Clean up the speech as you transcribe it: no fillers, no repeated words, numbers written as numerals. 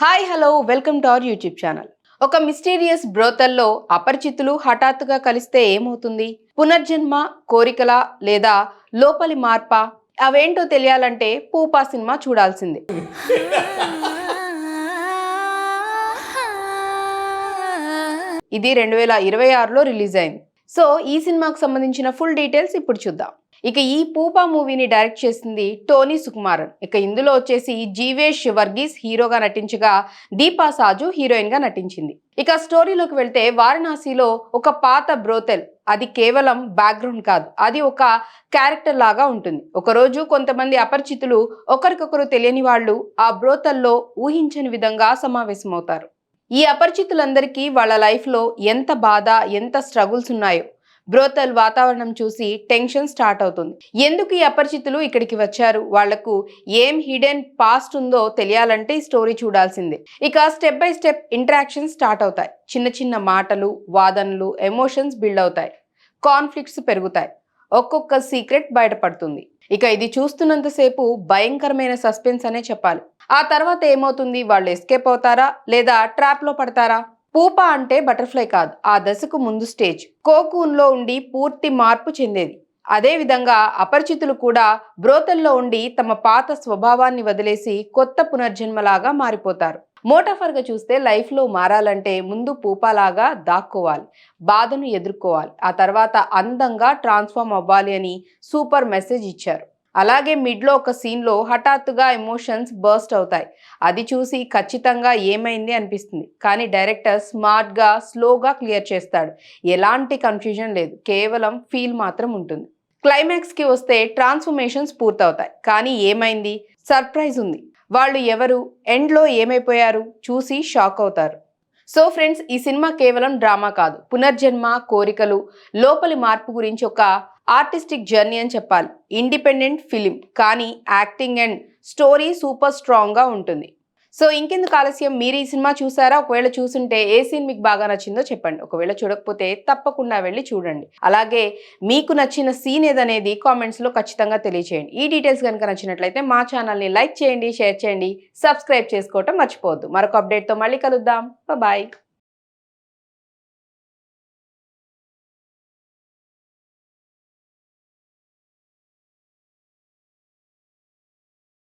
Hi hello welcome to our YouTube channel. ఒక mysterious బ్రోతల్లో అపరిచితులు హఠాత్తుగా కలిస్తే ఏమవుతుంది? పునర్జన్మ, కోరికల లేదా లోపలి మార్పా? అవేంటో తెలియాలంటే పూపా సినిమా చూడాల్సిందే. ఇది 2026లో రిలీజ్ అయింది. సో ఈ సినిమాకు సంబంధించిన ఫుల్ డీటెయిల్స్ ఇప్పుడు చూద్దాం. ఇక ఈ పూపా మూవీని డైరెక్ట్ చేసింది టోనీ సుకుమారన్. ఇక ఇందులో వచ్చేసి జీవేష్ వర్గీస్ హీరోగా నటించగా దీపా సాజు హీరోయిన్ గా నటించింది. ఇక స్టోరీలోకి వెళ్తే వారణాసిలో ఒక పాత బ్రోతెల్, అది కేవలం బ్యాక్గ్రౌండ్ కాదు, అది ఒక క్యారెక్టర్ లాగా ఉంటుంది. ఒకరోజు కొంతమంది అపరిచితులు, ఒకరికొకరు తెలియని వాళ్ళు ఆ బ్రోతల్లో ఊహించని విధంగా సమావేశమవుతారు. ఈ అపరిచితులందరికీ వాళ్ళ లైఫ్లో ఎంత బాధ, ఎంత స్ట్రగుల్స్ ఉన్నాయో బ్రోతల్ వాతావరణం చూసి టెన్షన్ స్టార్ట్ అవుతుంది. ఎందుకు ఈ అపరిచితులు ఇక్కడికి వచ్చారు, వాళ్లకు ఏం హిడెన్ పాస్ట్ ఉందో తెలియాలంటే ఈ స్టోరీ చూడాల్సిందే. ఇక step by step interactions start అవుతాయి. చిన్న చిన్న మాటలు, వాదనలు, ఎమోషన్స్ బిల్డ్ అవుతాయి. కాన్ఫ్లిక్ట్స్ పెరుగుతాయి. ఒక్కొక్క సీక్రెట్ బయటపడుతుంది. ఇక ఇది చూస్తున్నంతసేపు భయంకరమైన సస్పెన్స్ అనే చెప్పాలి. ఆ తర్వాత ఏమవుతుంది? వాళ్ళు ఎస్కేప్ అవుతారా లేదా ట్రాప్ లో పడతారా? పూపా అంటే బటర్ఫ్లై కాదు, ఆ దశకు ముందు స్టేజ్. కోకూన్లో ఉండి పూర్తి మార్పు చెందేది. అదే విధంగా అపరిచితులు కూడా బ్రోతల్లో ఉండి తమ పాత స్వభావాన్ని వదిలేసి కొత్త పునర్జన్మలాగా మారిపోతారు. మోటాఫర్గా చూస్తే లైఫ్లో మారాలంటే ముందు పూపాలాగా దాక్కోవాలి, బాధను ఎదుర్కోవాలి, ఆ తర్వాత అందంగా ట్రాన్స్ఫార్మ్ అవ్వాలి అని సూపర్ మెసేజ్ ఇచ్చారు. అలాగే మిడ్లో ఒక సీన్లో హఠాత్తుగా ఎమోషన్స్ బర్స్ట్ అవుతాయి. అది చూసి ఖచ్చితంగా ఏమైంది అనిపిస్తుంది. కానీ డైరెక్టర్ స్మార్ట్గా స్లోగా క్లియర్ చేస్తాడు. ఎలాంటి కన్ఫ్యూజన్ లేదు, కేవలం ఫీల్ మాత్రం ఉంటుంది. క్లైమాక్స్కి వస్తే ట్రాన్స్ఫర్మేషన్స్ పూర్తవుతాయి. కానీ ఏమైంది? సర్ప్రైజ్ ఉంది. వాళ్ళు ఎవరు, ఎండ్లో ఏమైపోయారు చూసి షాక్ అవుతారు. సో ఫ్రెండ్స్, ఈ సినిమా కేవలం డ్రామా కాదు, పునర్జన్మ, కోరికలు, లోపలి మార్పు గురించి ఒక ఆర్టిస్టిక్ జర్నీ అని చెప్పాలి. ఇండిపెండెంట్ ఫిలిం, కానీ యాక్టింగ్ అండ్ స్టోరీ సూపర్ స్ట్రాంగ్గా ఉంటుంది. సో ఇంకెందుకు ఆలస్యం, మీరు ఈ సినిమా చూసారా? ఒకవేళ చూసుంటే ఏ సీన్ మీకు బాగా నచ్చిందో చెప్పండి. ఒకవేళ చూడకపోతే తప్పకుండా వెళ్ళి చూడండి. అలాగే మీకు నచ్చిన సీన్ ఏదనేది కామెంట్స్లో ఖచ్చితంగా తెలియచేయండి. ఈ డీటెయిల్స్ కనుక నచ్చినట్లయితే మా ఛానల్ని లైక్ చేయండి, షేర్ చేయండి, సబ్స్క్రైబ్ చేసుకోవటం మర్చిపోవద్దు. మరొక అప్డేట్తో మళ్ళీ కలుద్దాం. బాయ్.